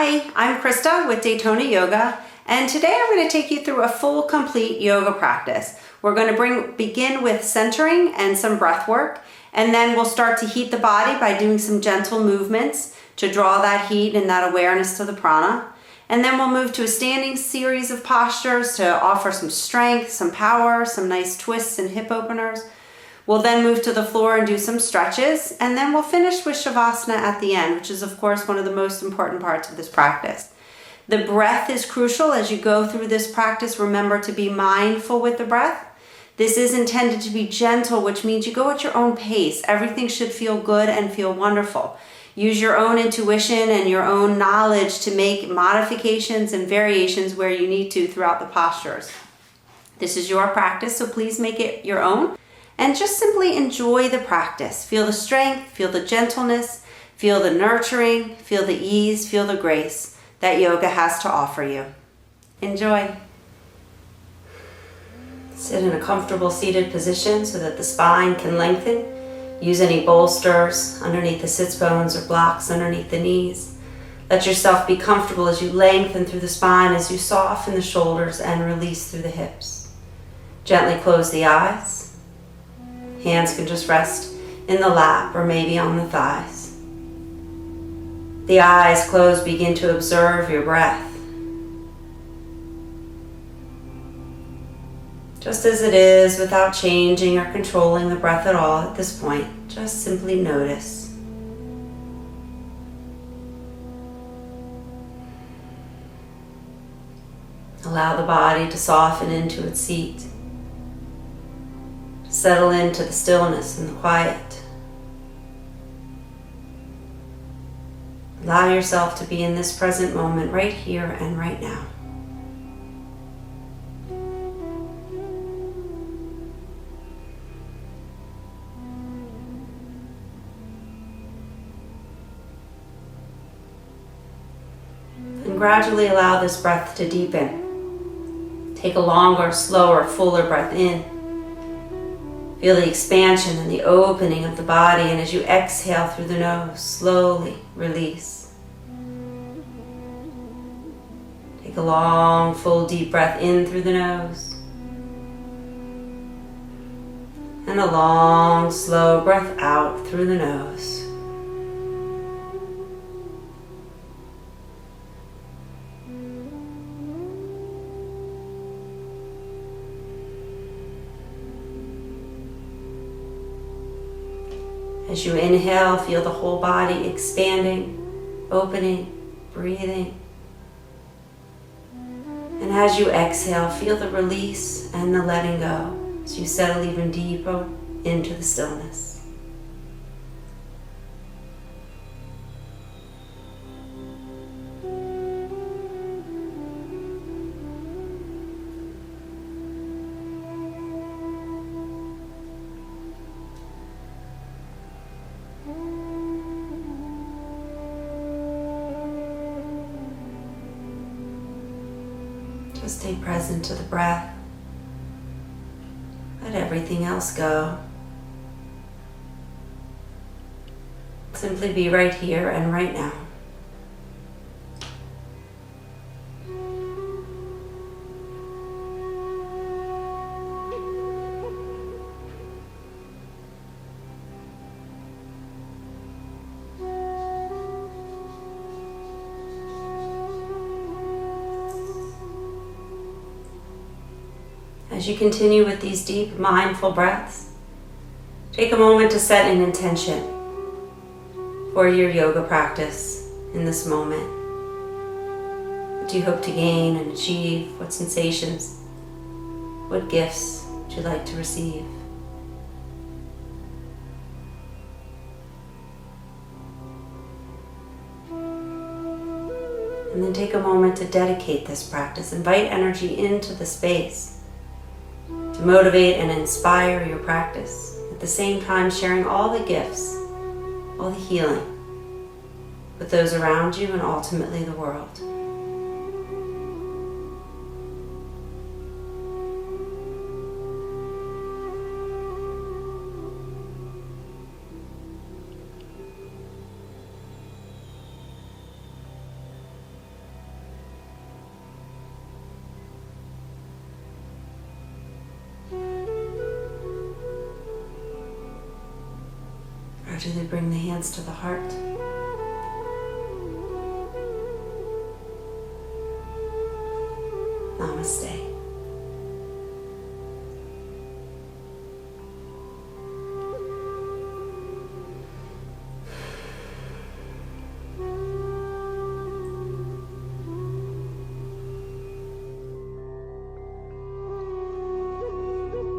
Hi, I'm Krista with Daytona Yoga, and today I'm going to take you through a full, complete yoga practice. We're going to begin with centering and some breath work, and then we'll start to heat the body by doing some gentle movements to draw that heat and that awareness to the prana. And then we'll move to a standing series of postures to offer some strength, some power, some nice twists and hip openers. We'll then move to the floor and do some stretches, and then we'll finish with savasana at the end, which is of course one of the most important parts of this practice. The breath is crucial as you go through this practice. Remember to be mindful with the breath. This is intended to be gentle, which means you go at your own pace. Everything should feel good and feel wonderful. Use your own intuition and your own knowledge to make modifications and variations where you need to throughout the postures. This is your practice, so please make it your own. And just simply enjoy the practice. Feel the strength, feel the gentleness, feel the nurturing, feel the ease, feel the grace that yoga has to offer you. Enjoy. Sit in a comfortable seated position so that the spine can lengthen. Use any bolsters underneath the sits bones or blocks underneath the knees. Let yourself be comfortable as you lengthen through the spine, as you soften the shoulders and release through the hips. Gently close the eyes. Hands can just rest in the lap or maybe on the thighs. The eyes closed, begin to observe your breath. Just as it is, without changing or controlling the breath at all at this point, just simply notice. Allow the body to soften into its seat. Settle into the stillness and the quiet. Allow yourself to be in this present moment right here and right now. And gradually allow this breath to deepen. Take a longer, slower, fuller breath in. Feel the expansion and the opening of the body, and as you exhale through the nose, slowly release. Take a long, full, deep breath in through the nose. And a long, slow breath out through the nose. As you inhale, feel the whole body expanding, opening, breathing. And as you exhale, feel the release and the letting go as you settle even deeper into the stillness. Just stay present to the breath. Let everything else go. Simply be right here and right now. As you continue with these deep, mindful breaths, take a moment to set an intention for your yoga practice in this moment. What do you hope to gain and achieve? What sensations? What gifts would you like to receive? And then take a moment to dedicate this practice. Invite energy into the space to motivate and inspire your practice, at the same time sharing all the gifts, all the healing with those around you and ultimately the world. Gradually bring the hands to the heart. Namaste.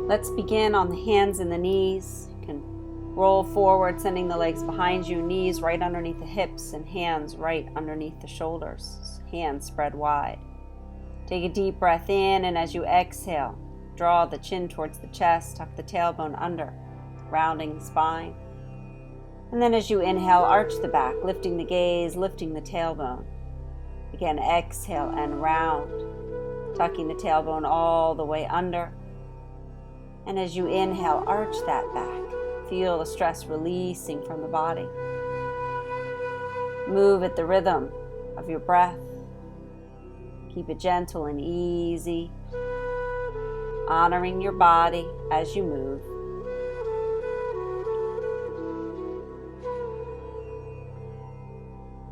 Let's begin on the hands and the knees. You can roll forward, sending the legs behind you, knees right underneath the hips and hands right underneath the shoulders. Hands spread wide. Take a deep breath in, and as you exhale, draw the chin towards the chest, tuck the tailbone under, rounding the spine. And then as you inhale, arch the back, lifting the gaze, lifting the tailbone. Again, exhale and round, tucking the tailbone all the way under. And as you inhale, arch that back. Feel the stress releasing from the body. Move at the rhythm of your breath. Keep it gentle and easy, honoring your body as you move.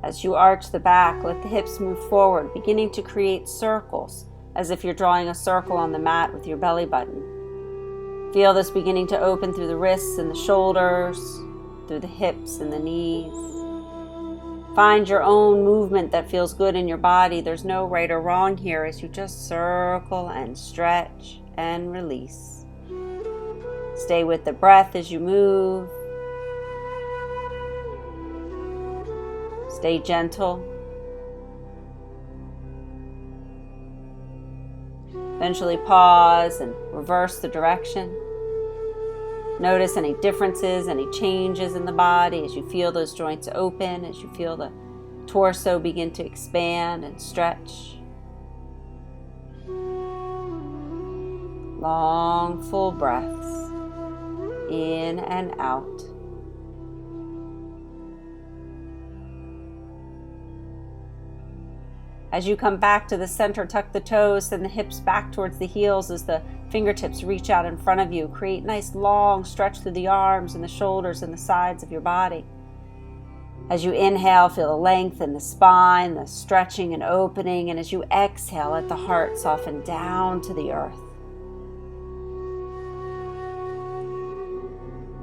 As you arch the back, let the hips move forward, beginning to create circles, as if you're drawing a circle on the mat with your belly button. Feel this beginning to open through the wrists and the shoulders, through the hips and the knees. Find your own movement that feels good in your body. There's no right or wrong here as you just circle and stretch and release. Stay with the breath as you move. Stay gentle. Eventually pause and reverse the direction. Notice any differences, any changes in the body as you feel those joints open, as you feel the torso begin to expand and stretch. Long, full breaths in and out. As you come back to the center, tuck the toes, send the hips back towards the heels as the fingertips reach out in front of you. Create nice long stretch through the arms and the shoulders and the sides of your body. As you inhale, feel the length in the spine, the stretching and opening. And as you exhale, let the heart soften down to the earth.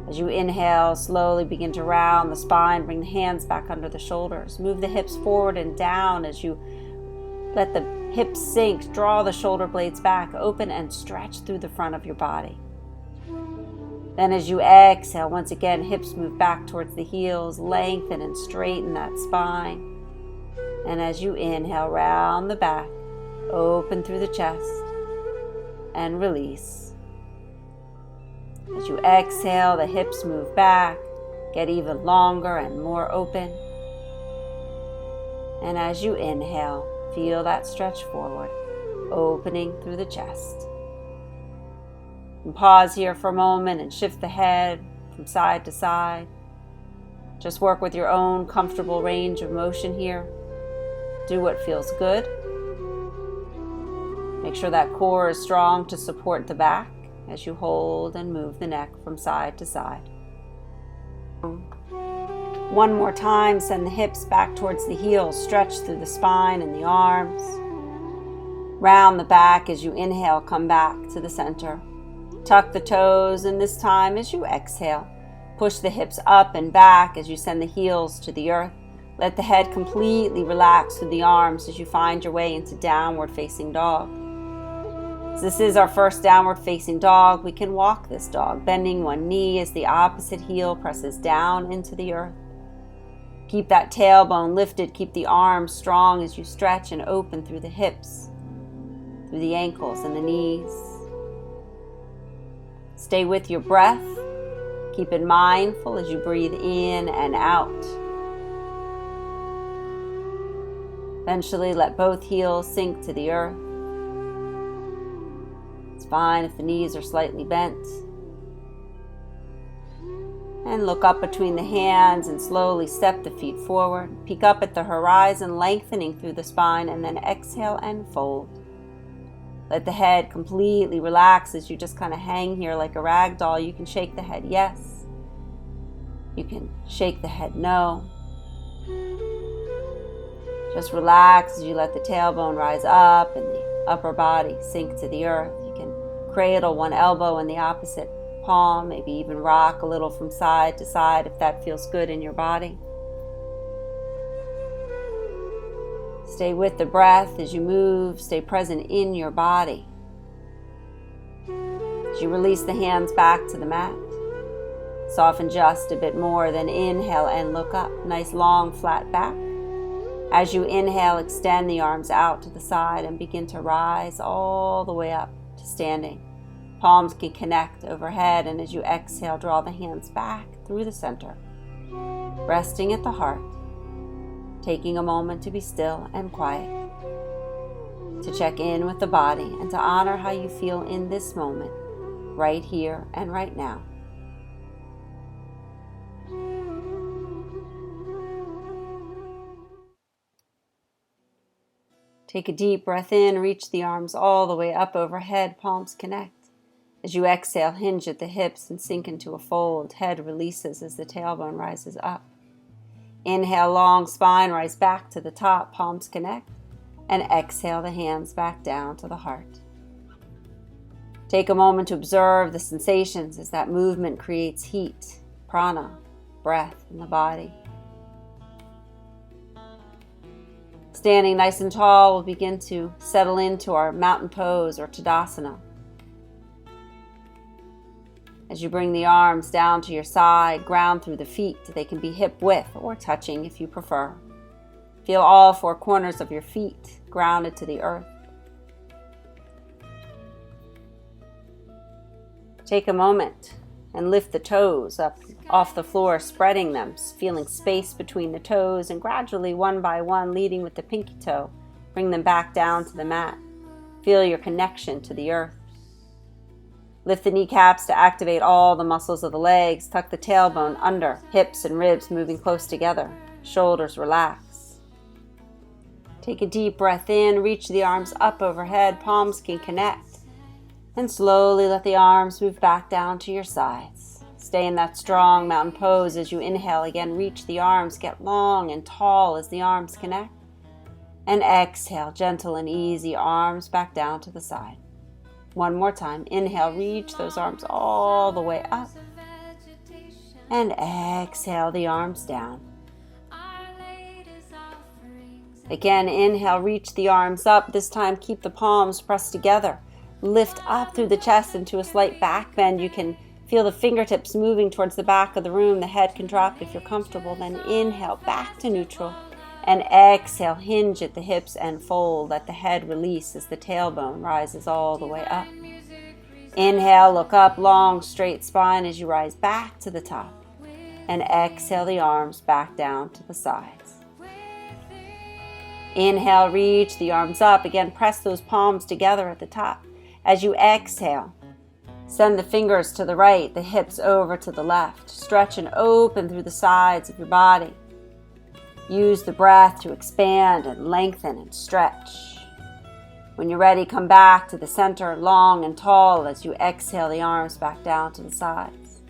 As you inhale, slowly begin to round the spine. Bring the hands back under the shoulders. Move the hips forward and down as you let the hips sink. Draw the shoulder blades back, open and stretch through the front of your body. Then as you exhale, once again, hips move back towards the heels, lengthen and straighten that spine. And as you inhale, round the back, open through the chest, and release. As you exhale, the hips move back, get even longer and more open. And as you inhale, feel that stretch forward, opening through the chest. And pause here for a moment and shift the head from side to side. Just work with your own comfortable range of motion here. Do what feels good. Make sure that core is strong to support the back as you hold and move the neck from side to side. One more time, send the hips back towards the heels, stretch through the spine and the arms. Round the back as you inhale, come back to the center. Tuck the toes, and this time as you exhale, push the hips up and back as you send the heels to the earth. Let the head completely relax through the arms as you find your way into downward facing dog. As this is our first downward facing dog, we can walk this dog, bending one knee as the opposite heel presses down into the earth. Keep that tailbone lifted, keep the arms strong as you stretch and open through the hips, through the ankles and the knees. Stay with your breath. Keep it mindful as you breathe in and out. Eventually, let both heels sink to the earth. It's fine if the knees are slightly bent. And look up between the hands and slowly step the feet forward. Peek up at the horizon, lengthening through the spine, and then exhale and fold. Let the head completely relax as you just kind of hang here like a rag doll. You can shake the head yes, You can shake the head no. Just relax as you let the tailbone rise up and the upper body sink to the earth. You can cradle one elbow in the opposite palm, maybe even rock a little from side to side if that feels good in your body. Stay with the breath as you move. Stay present in your body. As you release the hands back to the mat, soften just a bit more, then inhale and look up. Nice long flat back. As you inhale, extend the arms out to the side and begin to rise all the way up to standing. Palms can connect overhead, and as you exhale, draw the hands back through the center, resting at the heart, taking a moment to be still and quiet, to check in with the body and to honor how you feel in this moment, right here and right now. Take a deep breath in, reach the arms all the way up overhead, palms connect. As you exhale, hinge at the hips and sink into a fold. Head releases as the tailbone rises up. Inhale, long spine, rise back to the top, palms connect. And exhale the hands back down to the heart. Take a moment to observe the sensations as that movement creates heat, prana, breath in the body. Standing nice and tall, we'll begin to settle into our mountain pose or Tadasana. As you bring the arms down to your side, ground through the feet. They can be hip width or touching if you prefer. Feel all four corners of your feet grounded to the earth. Take a moment and lift the toes up off the floor, spreading them, feeling space between the toes, and gradually, one by one, leading with the pinky toe, bring them back down to the mat. Feel your connection to the earth. Lift the kneecaps to activate all the muscles of the legs. Tuck the tailbone under, hips and ribs moving close together. Shoulders relax. Take a deep breath in, reach the arms up overhead, palms can connect. And slowly let the arms move back down to your sides. Stay in that strong mountain pose as you inhale. Again, reach the arms, get long and tall as the arms connect. And exhale, gentle and easy, arms back down to the side. One more time. Inhale, reach those arms all the way up. And exhale the arms down. Again, inhale, reach the arms up. This time, keep the palms pressed together. Lift up through the chest into a slight back bend. You can feel the fingertips moving towards the back of the room. The head can drop if you're comfortable. Then inhale, back to neutral. And exhale, hinge at the hips and fold. Let the head release as the tailbone rises all the way up. Inhale, look up, long, straight spine as you rise back to the top. And exhale the arms back down to the sides. Inhale, reach the arms up. Again, press those palms together at the top. As you exhale, send the fingers to the right, the hips over to the left. Stretch and open through the sides of your body. Use the breath to expand and lengthen and stretch. When you're ready, come back to the center, long and tall, as you exhale the arms back down to the sides.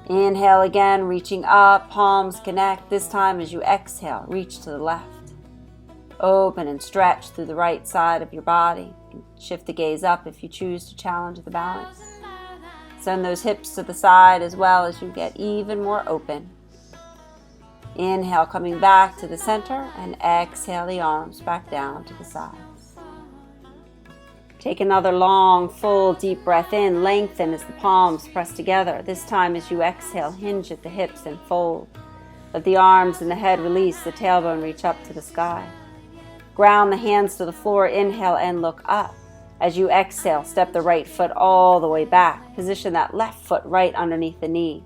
Inhale again, reaching up, palms connect. This time as you exhale, reach to the left. Open and stretch through the right side of your body. Shift the gaze up if you choose to challenge the balance. Send those hips to the side as well as you get even more open. Inhale, coming back to the center, and exhale the arms back down to the sides. Take another long, full, deep breath in. Lengthen as the palms press together. This time as you exhale, hinge at the hips and fold. Let the arms and the head release, the tailbone reach up to the sky. Ground the hands to the floor. Inhale and look up. As you exhale, step the right foot all the way back. Position that left foot right underneath the knee.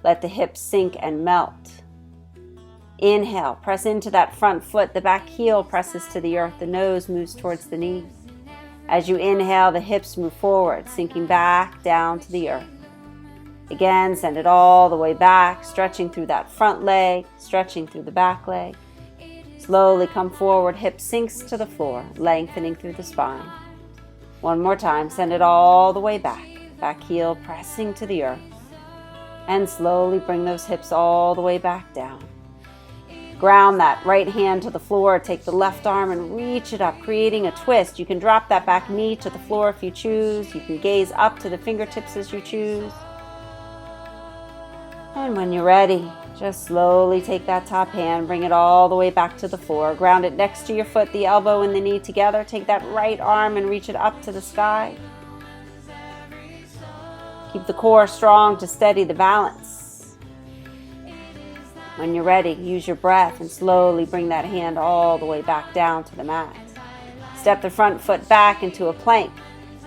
Let the hips sink and melt. Inhale, press into that front foot. The back heel presses to the earth. The nose moves towards the knees. As you inhale, the hips move forward, sinking back down to the earth. Again, send it all the way back, stretching through that front leg, stretching through the back leg. Slowly come forward, hip sinks to the floor, lengthening through the spine. One more time, send it all the way back. Back heel pressing to the earth. And slowly bring those hips all the way back down. Ground that right hand to the floor. Take the left arm and reach it up, creating a twist. You can drop that back knee to the floor if you choose. You can gaze up to the fingertips as you choose. And when you're ready, just slowly take that top hand, bring it all the way back to the floor. Ground it next to your foot, the elbow and the knee together. Take that right arm and reach it up to the sky. Keep the core strong to steady the balance. When you're ready, use your breath and slowly bring that hand all the way back down to the mat. Step the front foot back into a plank.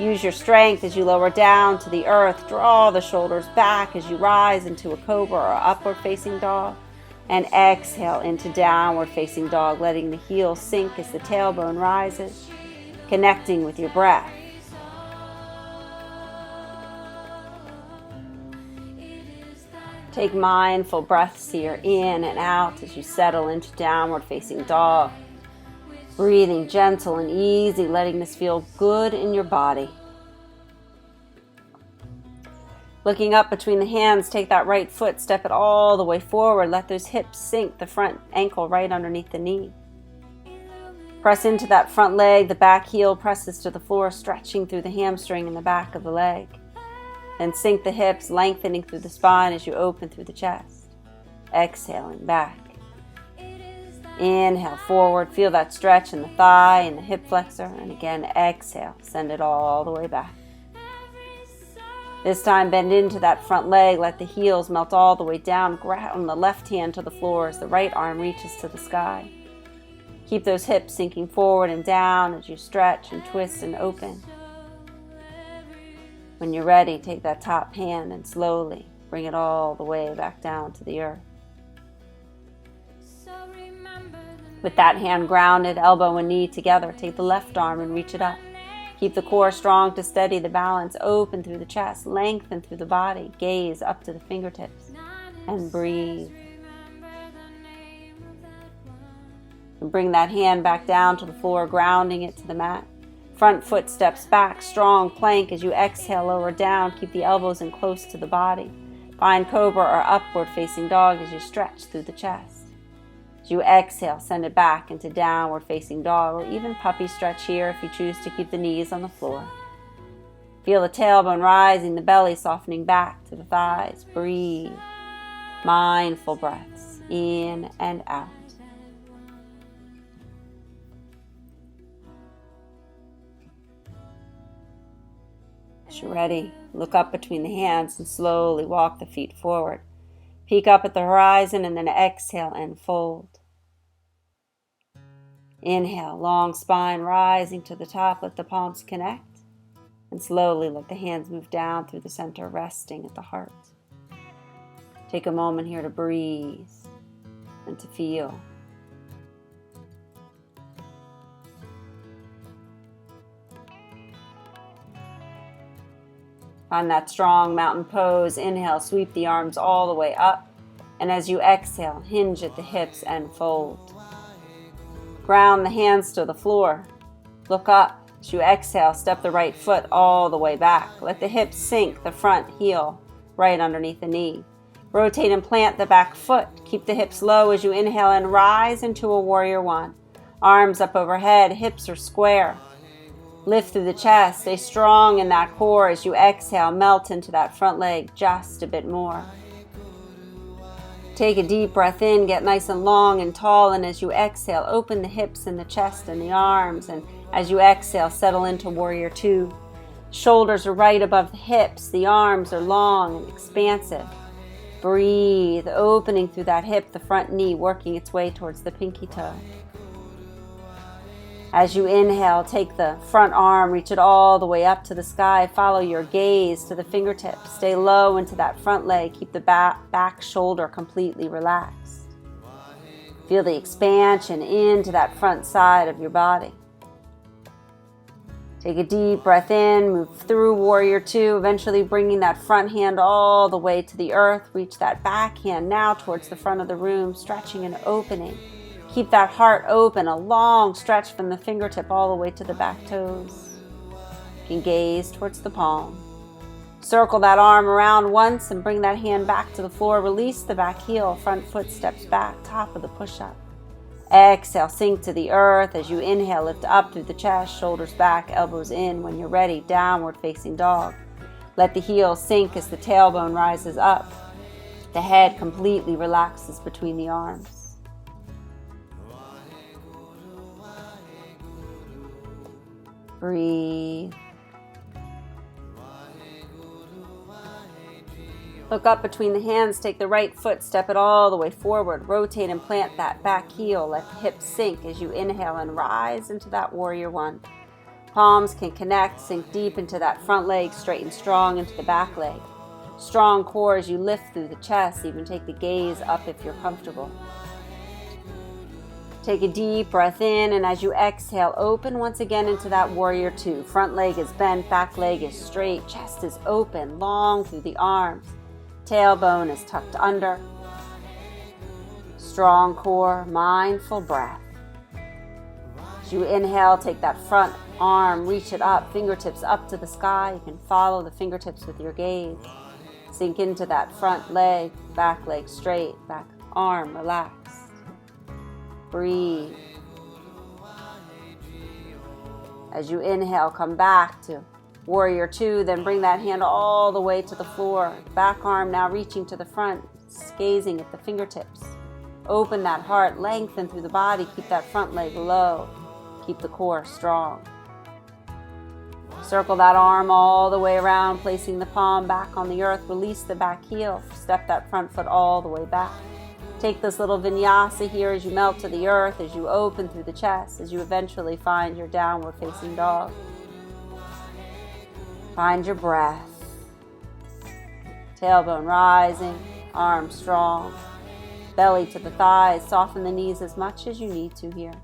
Use your strength as you lower down to the earth. Draw the shoulders back as you rise into a cobra or upward facing dog. And exhale into downward facing dog, letting the heels sink as the tailbone rises, connecting with your breath. Take mindful breaths here in and out as you settle into downward facing dog. Breathing gentle and easy, letting this feel good in your body. Looking up between the hands, take that right foot, step it all the way forward. Let those hips sink, the front ankle right underneath the knee. Press into that front leg, the back heel presses to the floor, stretching through the hamstring and the back of the leg. Then sink the hips, lengthening through the spine as you open through the chest. Exhaling back. Inhale forward, feel that stretch in the thigh and the hip flexor. And again, exhale, send it all the way back. This time, bend into that front leg, let the heels melt all the way down. Ground the left hand to the floor as the right arm reaches to the sky. Keep those hips sinking forward and down as you stretch and twist and open. When you're ready, take that top hand and slowly bring it all the way back down to the earth. With that hand grounded, elbow and knee together, take the left arm and reach it up. Keep the core strong to steady the balance. Open through the chest, lengthen through the body. Gaze up to the fingertips and breathe. And bring that hand back down to the floor, grounding it to the mat. Front foot steps back, strong plank as you exhale, lower down. Keep the elbows in close to the body. Find cobra or upward facing dog as you stretch through the chest. As you exhale, send it back into downward facing dog or even puppy stretch here if you choose to keep the knees on the floor. Feel the tailbone rising, the belly softening back to the thighs. Breathe. Mindful breaths in and out. As you're ready, look up between the hands and slowly walk the feet forward. Peek up at the horizon and then exhale and fold. Inhale, long spine rising to the top, let the palms connect. And slowly let the hands move down through the center, resting at the heart. Take a moment here to breathe and to feel. Find that strong mountain pose. Inhale, sweep the arms all the way up. And as you exhale, hinge at the hips and fold. Ground the hands to the floor. Look up. As you exhale, step the right foot all the way back. Let the hips sink, the front heel right underneath the knee. Rotate and plant the back foot. Keep the hips low as you inhale and rise into a warrior one. Arms up overhead, hips are square. Lift through the chest, stay strong in that core as you exhale, melt into that front leg just a bit more. Take a deep breath in, get nice and long and tall, and as you exhale, open the hips and the chest and the arms, and as you exhale, settle into warrior two. Shoulders are right above the hips, the arms are long and expansive. Breathe, opening through that hip, the front knee working its way towards the pinky toe. As you inhale, take the front arm, reach it all the way up to the sky. Follow your gaze to the fingertips. Stay low into that front leg. Keep the back shoulder completely relaxed. Feel the expansion into that front side of your body. Take a deep breath in, move through warrior two, eventually bringing that front hand all the way to the earth. Reach that back hand now towards the front of the room, stretching and opening. Keep that heart open, a long stretch from the fingertip all the way to the back toes. You can gaze towards the palm. Circle that arm around once and bring that hand back to the floor. Release the back heel, front foot steps back, top of the push-up. Exhale, sink to the earth. As you inhale, lift up through the chest, shoulders back, elbows in. When you're ready, downward facing dog. Let the heels sink as the tailbone rises up. The head completely relaxes between the arms. Breathe. Look up between the hands, take the right foot, step it all the way forward. Rotate and plant that back heel. Let the hips sink as you inhale and rise into that warrior one. Palms can connect, sink deep into that front leg, straighten strong into the back leg. Strong core as you lift through the chest, even take the gaze up if you're comfortable. Take a deep breath in, and as you exhale, open once again into that warrior two. Front leg is bent, back leg is straight, chest is open, long through the arms. Tailbone is tucked under. Strong core, mindful breath. As you inhale, take that front arm, reach it up, fingertips up to the sky. You can follow the fingertips with your gaze. Sink into that front leg straight, back arm relaxed. Breathe. As you inhale, come back to warrior two, then bring that hand all the way to the floor. Back arm now reaching to the front, gazing at the fingertips. Open that heart, lengthen through the body, keep that front leg low. Keep the core strong. Circle that arm all the way around, placing the palm back on the earth. Release the back heel. Step that front foot all the way back. Take this little vinyasa here as you melt to the earth, as you open through the chest, as you eventually find your downward facing dog. Find your breath. Tailbone rising, arms strong. Belly to the thighs. Soften the knees as much as you need to here.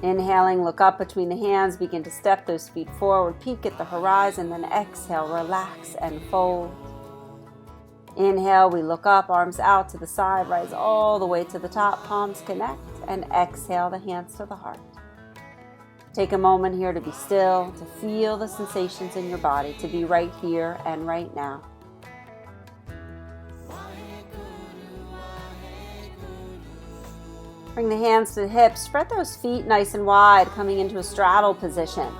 Inhaling, look up between the hands, begin to step those feet forward, peek at the horizon, then exhale, relax and fold. Inhale, we look up, arms out to the side, rise all the way to the top, palms connect, and exhale, the hands to the heart. Take a moment here to be still, to feel the sensations in your body, to be right here and right now. Bring the hands to the hips, spread those feet nice and wide, coming into a straddle position.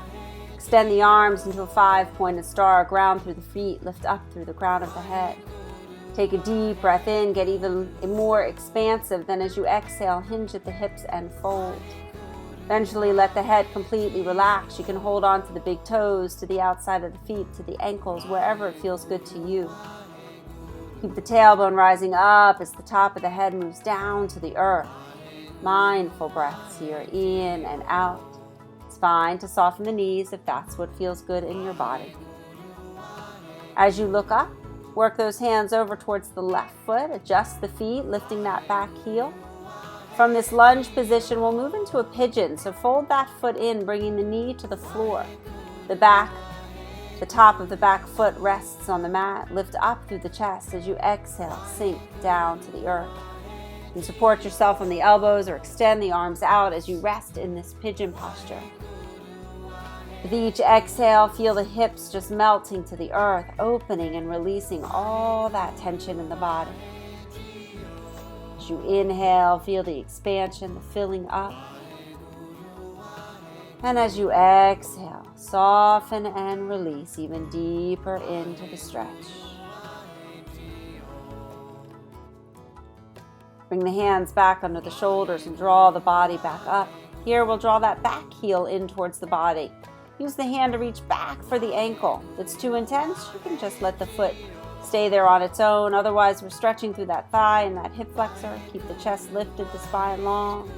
Extend the arms into a 5-pointed star, ground through the feet, lift up through the crown of the head. Take a deep breath in, get even more expansive. Then as you exhale, hinge at the hips and fold. Eventually let the head completely relax. You can hold on to the big toes, to the outside of the feet, to the ankles, wherever it feels good to you. Keep the tailbone rising up as the top of the head moves down to the earth. Mindful breaths here, in and out. It's fine to soften the knees if that's what feels good in your body. As you look up, work those hands over towards the left foot. Adjust the feet, lifting that back heel. From this lunge position, we'll move into a pigeon. So fold that foot in, bringing the knee to the floor. The top of the back foot rests on the mat. Lift up through the chest. As you exhale, sink down to the earth. You can support yourself on the elbows or extend the arms out as you rest in this pigeon posture. With each exhale, feel the hips just melting to the earth, opening and releasing all that tension in the body. As you inhale, feel the expansion, the filling up. And as you exhale, soften and release even deeper into the stretch. Bring the hands back under the shoulders and draw the body back up. Here we'll draw that back heel in towards the body. Use the hand to reach back for the ankle. If it's too intense, you can just let the foot stay there on its own. Otherwise, we're stretching through that thigh and that hip flexor. Keep the chest lifted, the spine long.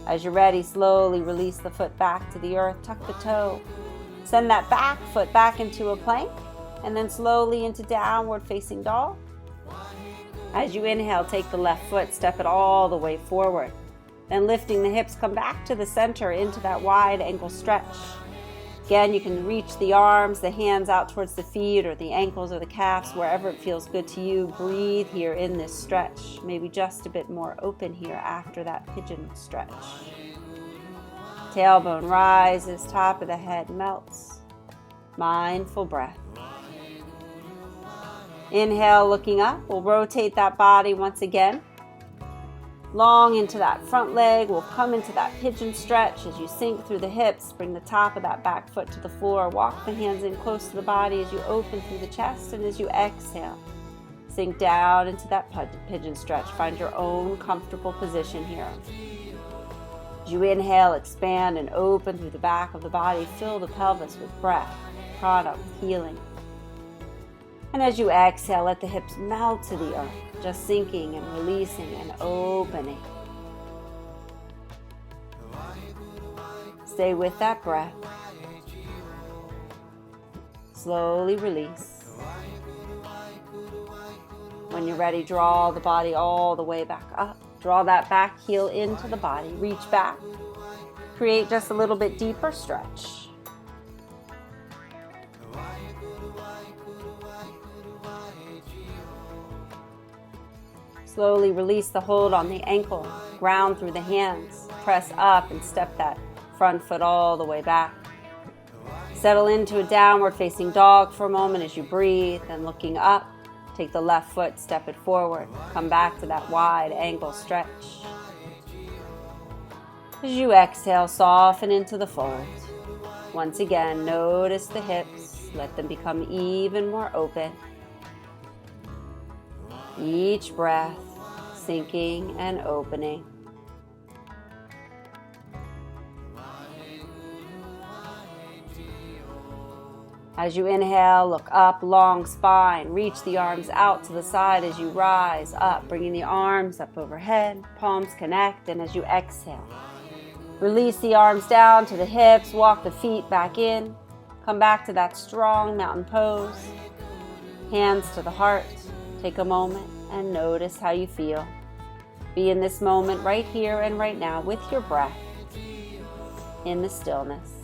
As you're ready, slowly release the foot back to the earth. Tuck the toe. Send that back foot back into a plank, and then slowly into downward facing dog. As you inhale, take the left foot, step it all the way forward. Then lifting the hips, come back to the center into that wide ankle stretch. Again, you can reach the arms, the hands out towards the feet or the ankles or the calves, wherever it feels good to you. Breathe here in this stretch. Maybe just a bit more open here after that pigeon stretch. Tailbone rises, top of the head melts. Mindful breath. Inhale, looking up. We'll rotate that body once again. Long into that front leg. We'll come into that pigeon stretch as you sink through the hips. Bring the top of that back foot to the floor. Walk the hands in close to the body as you open through the chest. And as you exhale, sink down into that pigeon stretch. Find your own comfortable position here. As you inhale, expand and open through the back of the body. Fill the pelvis with breath, prana, with healing. And as you exhale, let the hips melt to the earth, just sinking and releasing and opening. Stay with that breath. Slowly release. When you're ready, draw the body all the way back up. Draw that back heel into the body. Reach back. Create just a little bit deeper stretch. Slowly release the hold on the ankle. Ground through the hands. Press up and step that front foot all the way back. Settle into a downward facing dog for a moment as you breathe. And looking up, take the left foot, step it forward. Come back to that wide ankle stretch. As you exhale, soften into the fold. Once again, notice the hips. Let them become even more open. Each breath, sinking and opening. As you inhale, look up, long spine. Reach the arms out to the side as you rise up, bringing the arms up overhead. Palms connect, and as you exhale, release the arms down to the hips. Walk the feet back in. Come back to that strong mountain pose. Hands to the heart. Take a moment and notice how you feel. Be in this moment right here and right now with your breath in the stillness.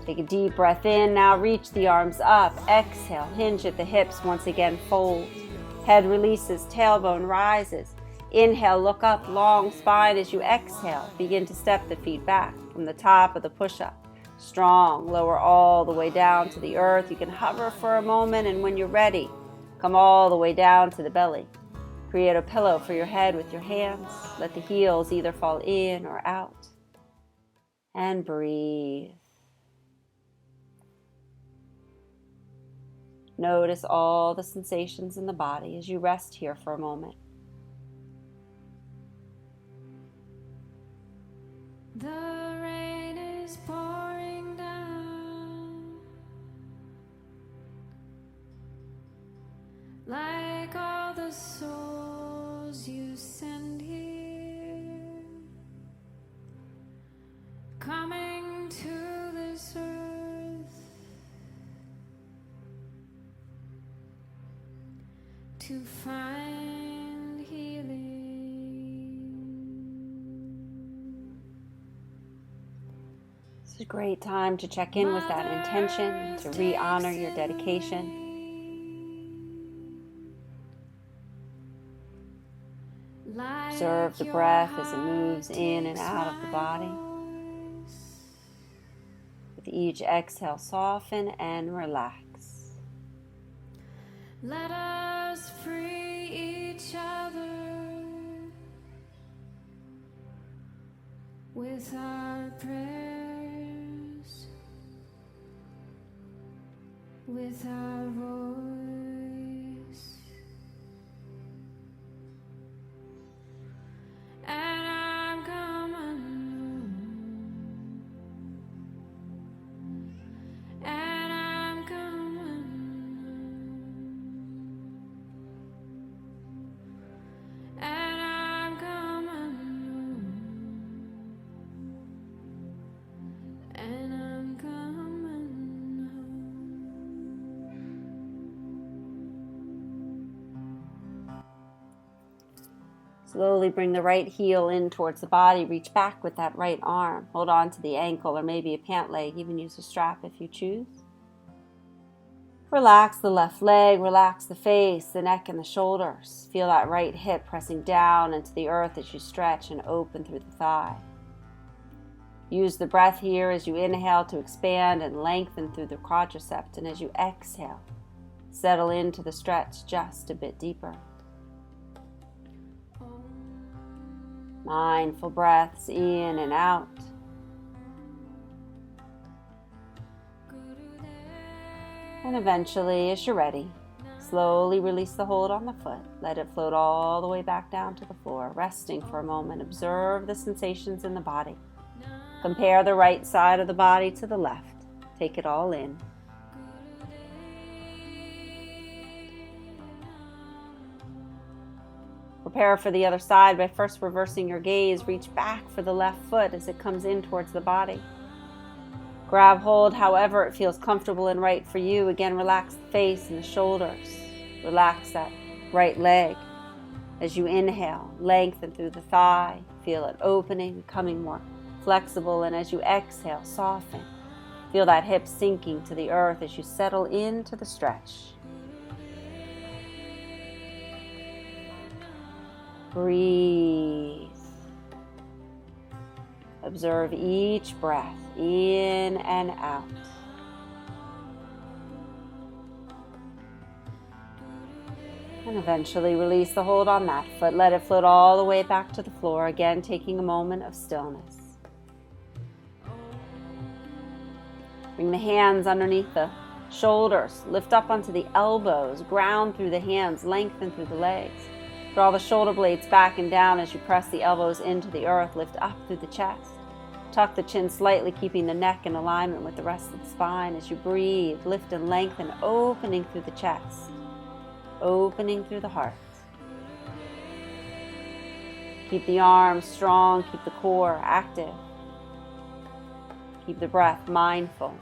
Take a deep breath in. Now reach the arms up. Exhale. Hinge at the hips. Once again, fold. Head releases. Tailbone rises. Inhale. Look up. Long spine as you exhale. Begin to step the feet back from the top of the push-up. Strong. Lower all the way down to the earth. You can hover for a moment, and when you're ready, come all the way down to the belly. Create a pillow for your head with your hands. Let the heels either fall in or out. And breathe. Notice all the sensations in the body as you rest here for a moment. The rain is pouring down like all the souls you send here, coming to this earth to find healing. It's a great time to check in with that intention, to re-honor your dedication. Observe the breath as it moves in and out of the body. With each exhale, soften and relax. Let us free each other with our prayers, with our voice. And I'm coming home. And I'm coming home. And I'm coming home. And I'm coming home. Slowly bring the right heel in towards the body. Reach back with that right arm. Hold on to the ankle or maybe a pant leg. Even use a strap if you choose. Relax the left leg, relax the face, the neck, and the shoulders. Feel that right hip pressing down into the earth as you stretch and open through the thigh. Use the breath here as you inhale to expand and lengthen through the quadriceps, and as you exhale, settle into the stretch just a bit deeper. Mindful breaths in and out. And eventually, as you're ready, slowly release the hold on the foot. Let it float all the way back down to the floor. Resting for a moment, observe the sensations in the body. Compare the right side of the body to the left. Take it all in. Prepare for the other side by first reversing your gaze. Reach back for the left foot as it comes in towards the body. Grab hold however it feels comfortable and right for you. Again, relax the face and the shoulders. Relax that right leg. As you inhale, lengthen through the thigh. Feel it opening, becoming more flexible. And as you exhale, soften. Feel that hip sinking to the earth as you settle into the stretch. Breathe. Observe each breath in and out. And eventually release the hold on that foot. Let it float all the way back to the floor. Again, taking a moment of stillness. Bring the hands underneath the shoulders. Lift up onto the elbows. Ground through the hands. Lengthen through the legs. Draw the shoulder blades back and down as you press the elbows into the earth. Lift up through the chest. Tuck the chin slightly, keeping the neck in alignment with the rest of the spine. As you breathe, lift and lengthen, opening through the chest, opening through the heart. Keep the arms strong, keep the core active. Keep the breath mindful.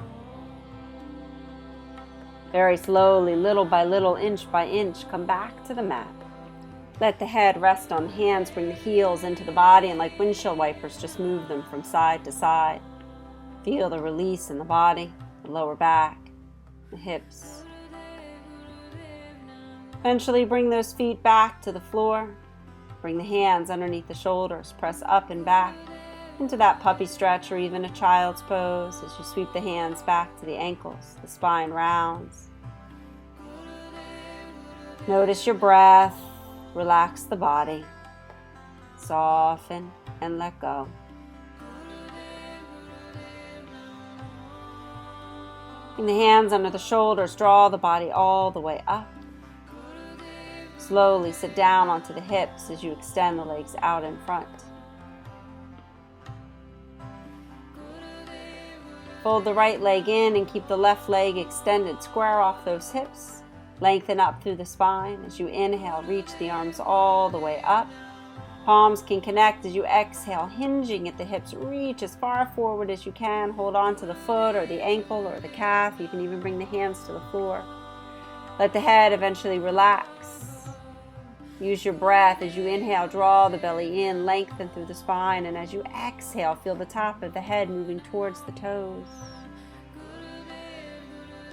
Very slowly, little by little, inch by inch, come back to the mat. Let the head rest on the hands, bring the heels into the body, and like windshield wipers, just move them from side to side. Feel the release in the body, the lower back, the hips. Eventually bring those feet back to the floor. Bring the hands underneath the shoulders, press up and back into that puppy stretch or even a child's pose as you sweep the hands back to the ankles, the spine rounds. Notice your breath. Relax the body, soften, and let go. Bring the hands under the shoulders, draw the body all the way up. Slowly sit down onto the hips as you extend the legs out in front. Fold the right leg in and keep the left leg extended. Square off those hips. Lengthen up through the spine. As you inhale, reach the arms all the way up. Palms can connect as you exhale, hinging at the hips. Reach as far forward as you can. Hold on to the foot or the ankle or the calf. You can even bring the hands to the floor. Let the head eventually relax. Use your breath. As you inhale, draw the belly in, lengthen through the spine. And as you exhale, feel the top of the head moving towards the toes.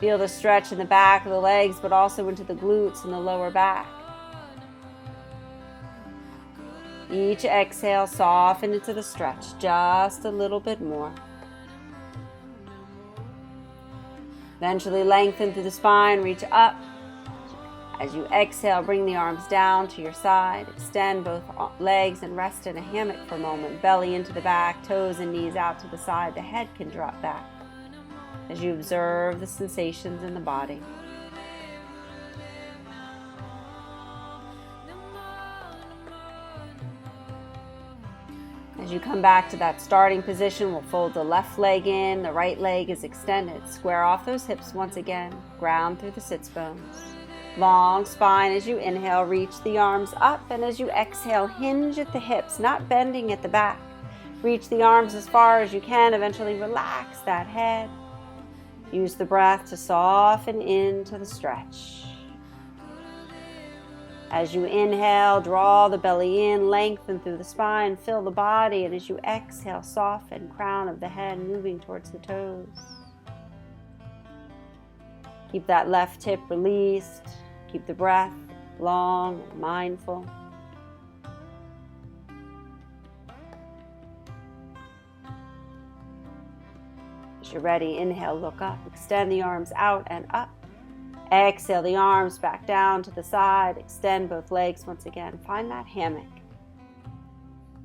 Feel the stretch in the back of the legs, but also into the glutes and the lower back. Each exhale, soften into the stretch just a little bit more. Eventually lengthen through the spine, reach up. As you exhale, bring the arms down to your side. Extend both legs and rest in a hammock for a moment. Belly into the back, toes and knees out to the side. The head can drop back as you observe the sensations in the body. As you come back to that starting position, we'll fold the left leg in, the right leg is extended. Square off those hips once again, ground through the sits bones. Long spine as you inhale, reach the arms up, and as you exhale, hinge at the hips, not bending at the back. Reach the arms as far as you can, eventually relax that head. Use the breath to soften into the stretch. As you inhale, draw the belly in, lengthen through the spine, fill the body, and as you exhale, soften, crown of the head moving towards the toes. Keep that left hip released. Keep the breath long and mindful. As you're ready, inhale, look up. Extend the arms out and up. Exhale the arms back down to the side. Extend both legs once again. Find that hammock.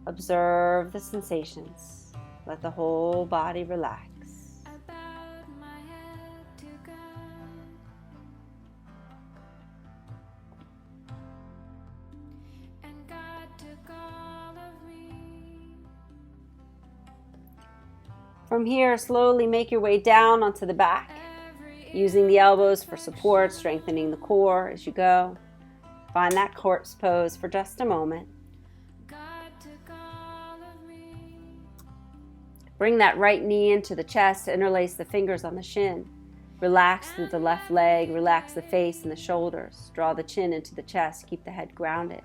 Observe the sensations. Let the whole body relax. From here, slowly make your way down onto the back, using the elbows for support, strengthening the core as you go. Find that corpse pose for just a moment. Bring that right knee into the chest, interlace the fingers on the shin. Relax through the left leg, relax the face and the shoulders. Draw the chin into the chest, keep the head grounded.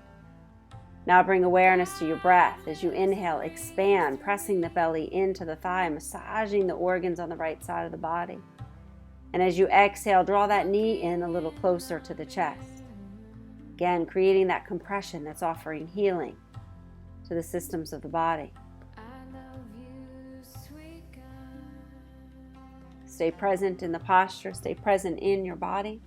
Now bring awareness to your breath. As you inhale, expand, pressing the belly into the thigh, massaging the organs on the right side of the body. And as you exhale, draw that knee in a little closer to the chest. Again, creating that compression that's offering healing to the systems of the body. Stay present in the posture, stay present in your body.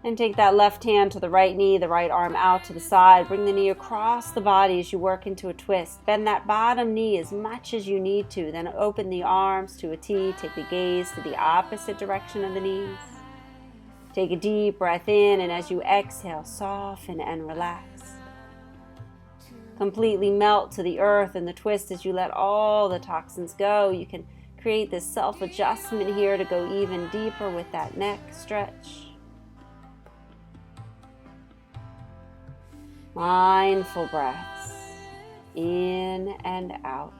And take that left hand to the right knee, the right arm out to the side. Bring the knee across the body as you work into a twist. Bend that bottom knee as much as you need to. Then open the arms to a T. Take the gaze to the opposite direction of the knees. Take a deep breath in, and as you exhale, soften and relax. Completely melt to the earth and the twist as you let all the toxins go. You can create this self-adjustment here to go even deeper with that neck stretch. Mindful breaths in and out.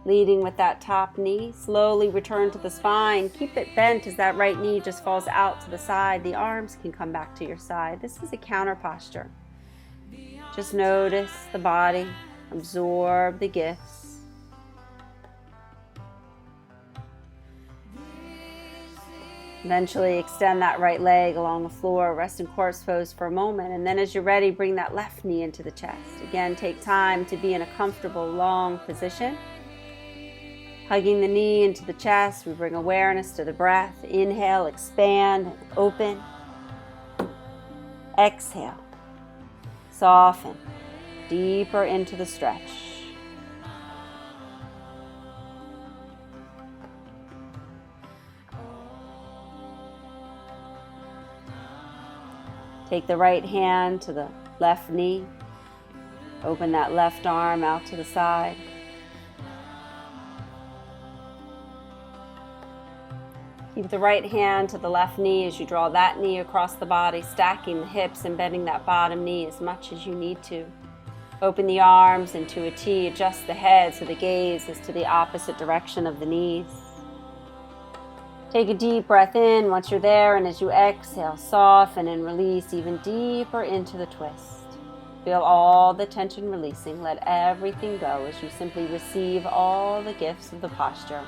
Leading with that top knee, slowly return to the spine. Keep it bent as that right knee just falls out to the side. The arms can come back to your side. This is a counter posture. Just notice the body, absorb the gifts. Eventually extend that right leg along the floor, rest in corpse pose for a moment, and then as you're ready, bring that left knee into the chest. Again, take time to be in a comfortable, long position. Hugging the knee into the chest, we bring awareness to the breath. Inhale, expand, open. Exhale, soften, deeper into the stretch. Take the right hand to the left knee. Open that left arm out to the side. Keep the right hand to the left knee as you draw that knee across the body, stacking the hips and bending that bottom knee as much as you need to. Open the arms into a T, adjust the head so the gaze is to the opposite direction of the knees. Take a deep breath in once you're there, and as you exhale, soften and release even deeper into the twist. Feel all the tension releasing. Let everything go as you simply receive all the gifts of the posture.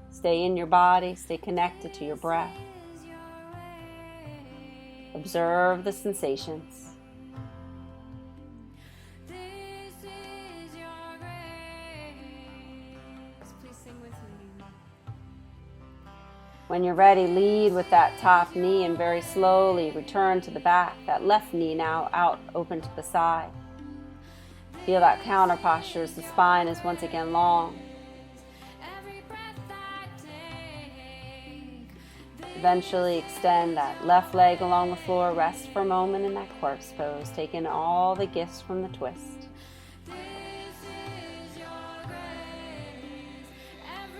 Stay in your body, stay connected to your breath. Observe the sensations. When you're ready, lead with that top knee and very slowly return to the back. That left knee now out, open to the side. Feel that counter posture as the spine is once again long. Eventually extend that left leg along the floor. Rest for a moment in that corpse pose. Take in all the gifts from the twist.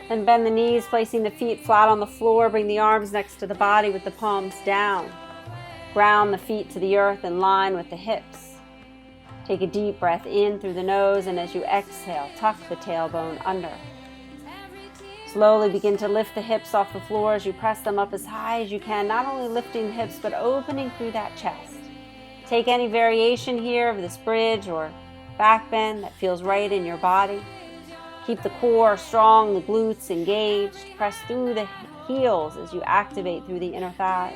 And bend the knees, placing the feet flat on the floor. Bring the arms next to the body with the palms down. Ground the feet to the earth in line with the hips. Take a deep breath in through the nose, and as you exhale, tuck the tailbone under. Slowly begin to lift the hips off the floor as you press them up as high as you can, not only lifting the hips, but opening through that chest. Take any variation here of this bridge or back bend that feels right in your body. Keep the core strong, the glutes engaged. Press through the heels as you activate through the inner thighs.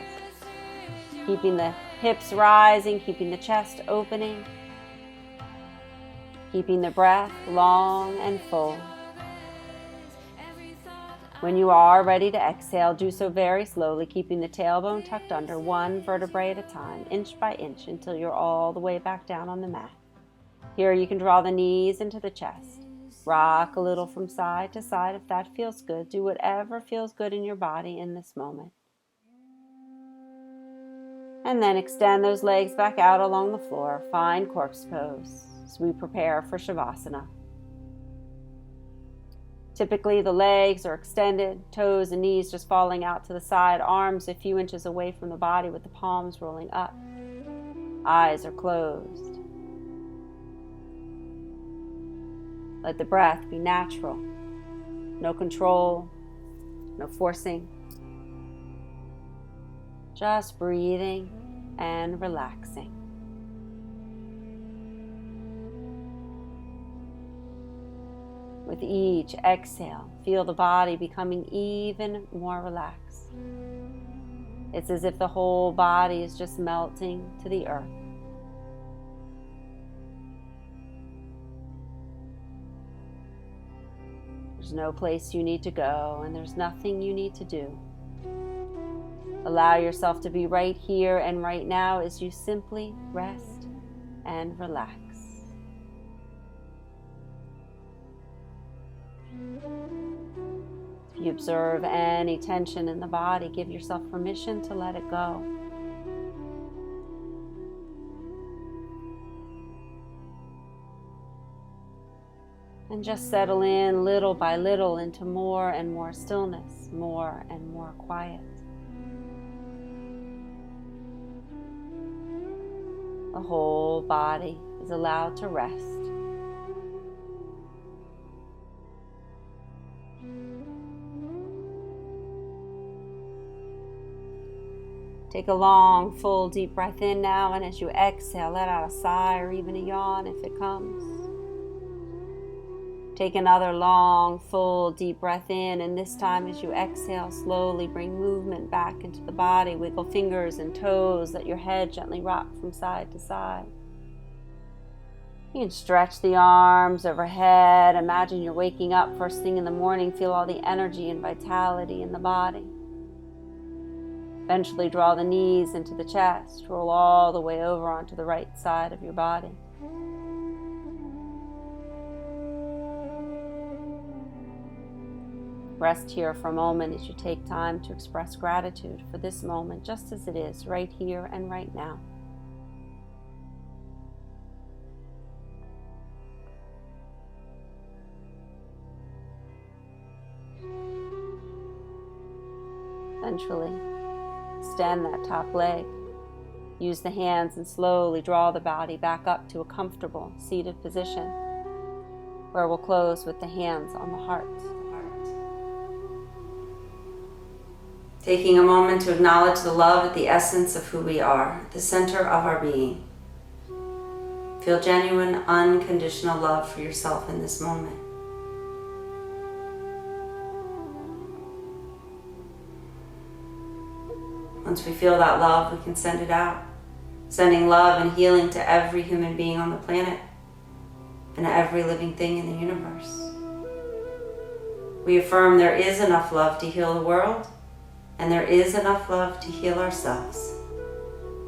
Keeping the hips rising, keeping the chest opening. Keeping the breath long and full. When you are ready to exhale, do so very slowly, keeping the tailbone tucked under, one vertebrae at a time, inch by inch, until you're all the way back down on the mat. Here you can draw the knees into the chest. Rock a little from side to side if that feels good. Do whatever feels good in your body in this moment. And then extend those legs back out along the floor. Find corpse pose as we prepare for Shavasana. Typically the legs are extended, toes and knees just falling out to the side, arms a few inches away from the body with the palms rolling up. Eyes are closed. Let the breath be natural. No control, no forcing. Just breathing and relaxing. With each exhale, feel the body becoming even more relaxed. It's as if the whole body is just melting to the earth. There's no place you need to go, and there's nothing you need to do. Allow yourself to be right here and right now as you simply rest and relax. If you observe any tension in the body, give yourself permission to let it go. And just settle in little by little into more and more stillness, more and more quiet. The whole body is allowed to rest. Take a long, full, deep breath in now, and as you exhale, let out a sigh or even a yawn if it comes. Take another long, full, deep breath in, and this time as you exhale, slowly bring movement back into the body. Wiggle fingers and toes, let your head gently rock from side to side. You can stretch the arms overhead. Imagine you're waking up first thing in the morning. Feel all the energy and vitality in the body. Eventually draw the knees into the chest. Roll all the way over onto the right side of your body. Rest here for a moment as you take time to express gratitude for this moment just as it is, right here and right now. Eventually, extend that top leg. Use the hands and slowly draw the body back up to a comfortable seated position, where we'll close with the hands on the heart. Taking a moment to acknowledge the love at the essence of who we are, the center of our being. Feel genuine, unconditional love for yourself in this moment. Once we feel that love, we can send it out, sending love and healing to every human being on the planet and every living thing in the universe. We affirm there is enough love to heal the world, and there is enough love to heal ourselves.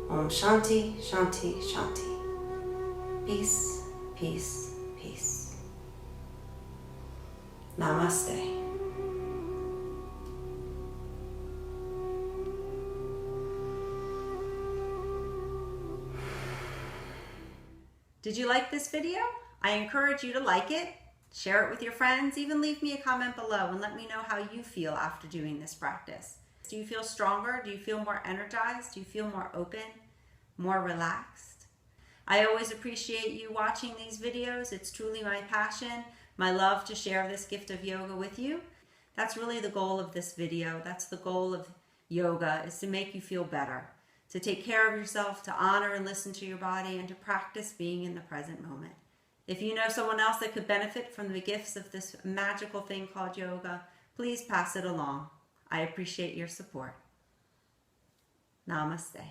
Om Shanti, Shanti, Shanti. Peace, peace, peace. Namaste. Did you like this video? I encourage you to like it, share it with your friends, even leave me a comment below and let me know how you feel after doing this practice. Do you feel stronger? Do you feel more energized? Do you feel more open, more relaxed? I always appreciate you watching these videos. It's truly my passion, my love to share this gift of yoga with you. That's really the goal of this video. That's the goal of yoga, is to make you feel better, to take care of yourself, to honor and listen to your body, and to practice being in the present moment. If you know someone else that could benefit from the gifts of this magical thing called yoga, please pass it along. I appreciate your support. Namaste.